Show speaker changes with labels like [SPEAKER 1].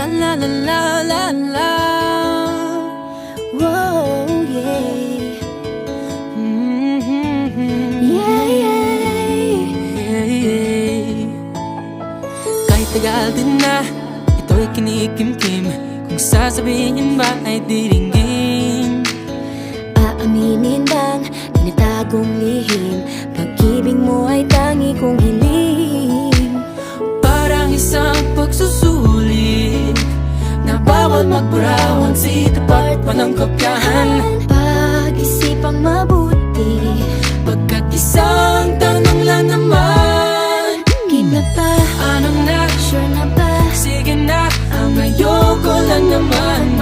[SPEAKER 1] la la la la la.
[SPEAKER 2] Whoa, yeah. Yeah, yeah.
[SPEAKER 1] Kahit tagal din na ito'y kinikimkim, kung sasabihin ba ay diringgin.
[SPEAKER 2] Aaminin bang tinatagong lihim, pag-ibig mo ay tangi kong hiling.
[SPEAKER 1] Parang isang pagsusulit na bawal magburawan, sitapat pa ng kopyahan.
[SPEAKER 2] Pag-isipang mabuti,
[SPEAKER 1] Pagkat isang tanong lang naman,
[SPEAKER 2] game na ba?
[SPEAKER 1] anong na?
[SPEAKER 2] Sure na ba?
[SPEAKER 1] Sige na, ang ayoko lang naman